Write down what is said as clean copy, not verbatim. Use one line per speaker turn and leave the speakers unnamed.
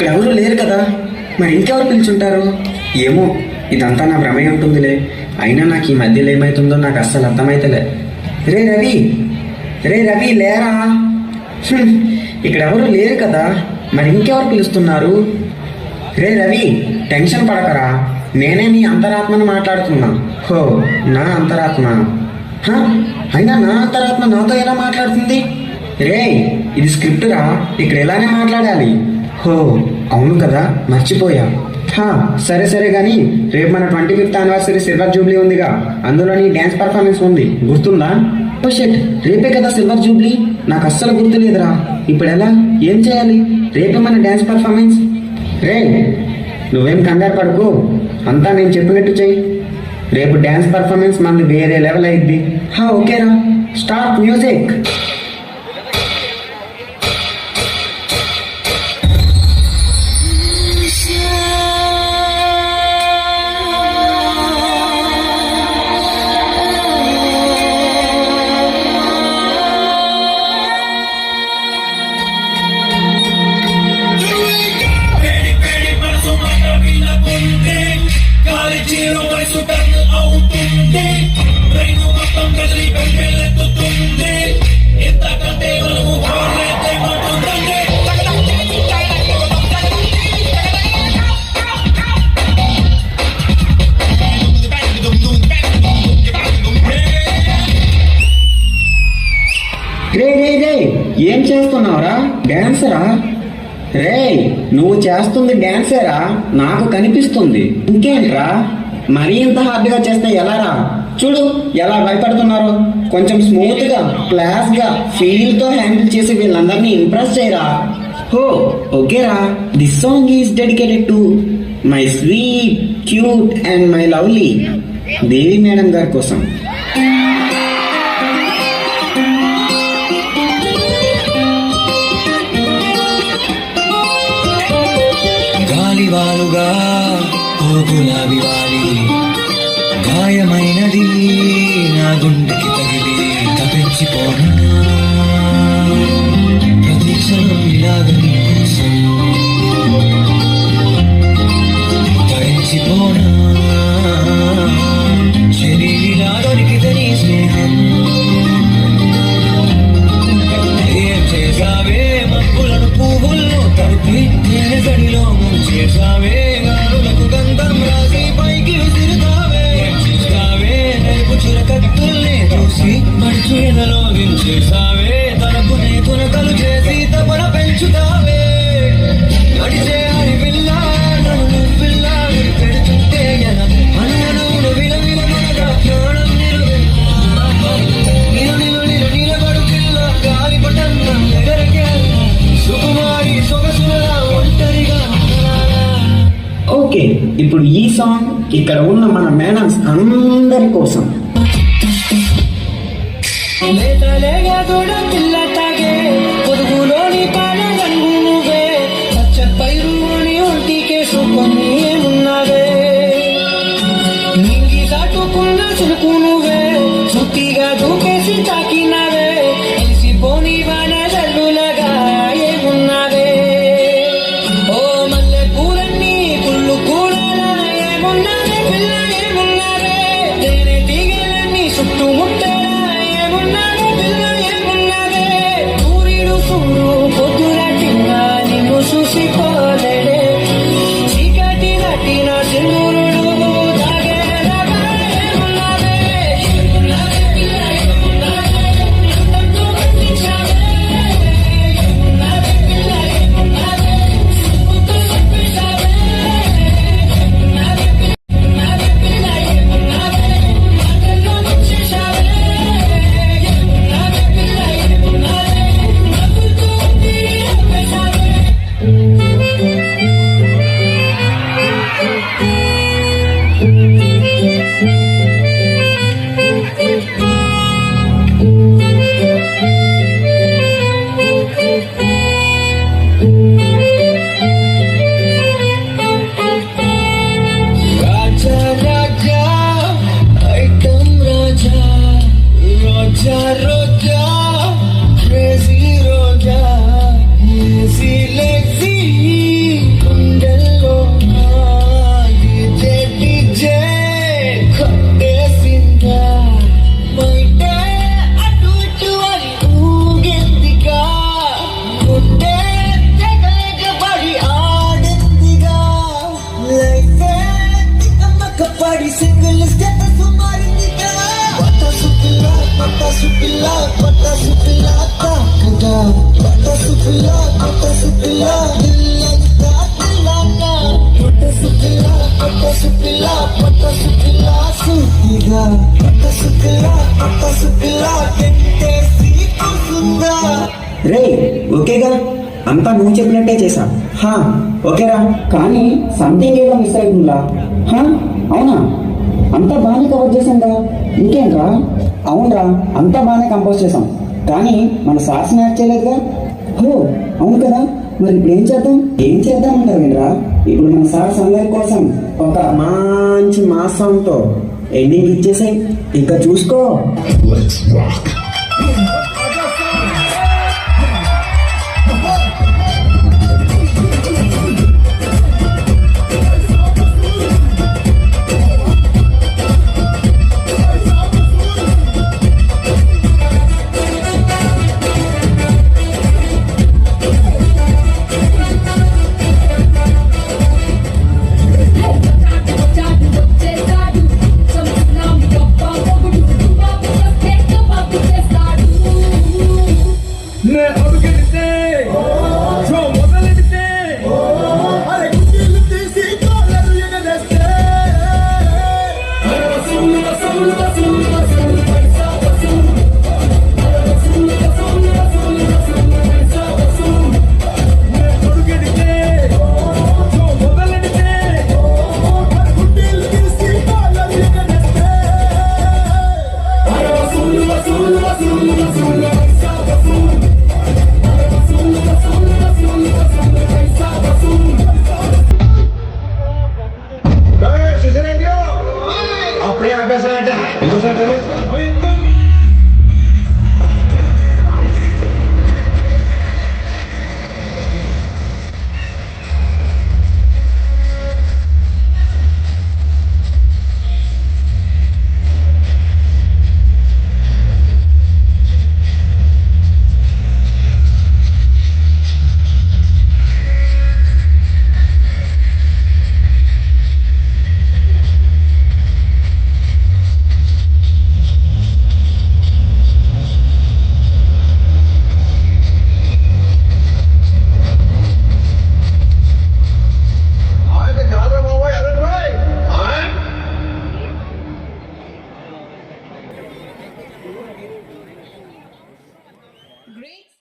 ఇక్కడ ఎవరు లేరు కదా, మరి ఇంకెవరు పిలుచుంటారు? ఏమో, ఇదంతా నా భ్రమే ఉంటుందిలే. అయినా నాకు ఈ మధ్యలో ఏమవుతుందో నాకు అస్సలు అర్థమైతలే. రే రవి, రే రవి లేరా? ఇక్కడ ఎవరు లేరు కదా, మరి ఇంకెవరు పిలుస్తున్నారు? రే రవి, టెన్షన్ పడకరా, నేనే నీ అంతరాత్మను మాట్లాడుతున్నా. హో, నా అంతరాత్మ? అయినా నా అంతరాత్మ నాతో ఎలా మాట్లాడుతుంది? రే, ఇది స్క్రిప్ట్ రా, ఇక్కడ ఎలానే మాట్లాడాలి. హో అవును కదా, మర్చిపోయా. సరే సరే కానీ రేపు మన 25th యానివర్సరీ సిల్వర్ జూబ్లీ ఉందిగా, అందులో నీ డ్యాన్స్ పర్ఫార్మెన్స్ ఉంది, గుర్తుందా? ఓ షిట్, రేపే కదా సిల్వర్ జూబ్లీ, నాకు అస్సలు గుర్తులేదురా. ఇప్పుడు ఎలా, ఏం చేయాలి? రేపే మన డ్యాన్స్ పర్ఫార్మెన్స్. రే, నువ్వేం కంగారు పడుకో, అంతా నేను చెప్పినట్టు చెయ్యి. రేపు డ్యాన్స్ పర్ఫార్మెన్స్ మనది వేరే లెవెల్ అయింది. ఓకేరా, స్టార్ట్ మ్యూజిక్. రే రే రే, ఏం చేస్తున్నావురా? డాన్సరా? రే, నువ్వు చేస్తుంది డాన్సేరా, నాకు కనిపిస్తుంది. ఇంకేంట్రా, మరీ ఇంత హార్డ్గా చేస్తే ఎలారా? చూడు ఎలా భయపడుతున్నారో. కొంచెం స్మూత్ గా, క్లాస్ గా, ఫీల్ తో హ్యాండిల్ చేసి వీళ్ళందరినీ ఇంప్రెస్ చేయరా. ఓకేరా, this song is dedicated to my sweet, cute and my lovely Devi madam గారి కోసం.
గాలివాలుగా ఓ గులాబి వాలి, గాయమైనది నా గుండెకి తగిలి తప్పించిపోనా, ప్రతీక్షణం ఇలాగ నీ కోసం తరించిపోనా, శరీరా దొరికితే నీ స్నేహం. ఏం చేసావే మబ్బులను పువ్వుల్లో తడిపి తేనె గడిలో ముంచేసావే, గాలులకు గంధం రాసి పైకి విసిరుతావే, చూస్తావే రేపు చిరకత్తుల్ని చూసి మడుచు ఎదలో దించేసావే, తలపునే తునకలు చేసి తపన పెంచుతావే, నడిచే హరి పిల్ల నన్ను నువ్విల్ల పెడుతుంటే ఎన అనువును విలవిల మనగా ప్రాణం నిలబడు పిల్ల గాలి పటన్న ఎగరకే సుకుమారి సొగసులా ఒంటరిగా.
ఓకే, ఇప్పుడు ఈ సాంగ్ ఇక్కడ ఉన్న మన మేడమ్స్ అందరి కోసం.
లేతలేగా దూడ పిల్ల తాగే పొరుగులోని పాల రంగు నువ్వే, పచ్చ పైరుని ఒంటికే సుకొని ఏమున్నావే, నింగి దాటుకున్న చురుకు నువ్వే, సుత్తిగా దూకేసి తాకినావే, కలిసిపోని వాన జల్లులగా ఏమున్నావే, ఓ మల్లె పూలన్నీ పుల్లు కూడలా ఏమున్నావే పిల్ల ఏమున్నావే, తేనె తీగలన్నీ చుట్టూ ముట్టలా ఏమున్నావే పిల్ల ఏమున్నావే.
అంతా నువ్వు చెప్పినట్టే చేశా. హా ఓకేరా, కానీ సంథింగ్ ఏదో మిస్ అవుతుందా? హా అవునా? అంతా బాగానే కవర్ చేసాంరా, ఇంకేంట్రా? అవునరా, అంతా బాగానే కంపోజ్ చేసాం, కానీ మన సార్స్ యాడ్ చేయలేదుగా. హో అవును కదా, మరి ఇప్పుడు ఏం చేద్దాం? ఏం చేద్దాం అంటారా? ఇప్పుడు మన సార్స్ అందరి కోసం ఒక మంచి మాస్ సాంగ్ తో ఎండింగ్ ఇచ్చేసాయి, ఇంకా చూసుకో.
Let's rock.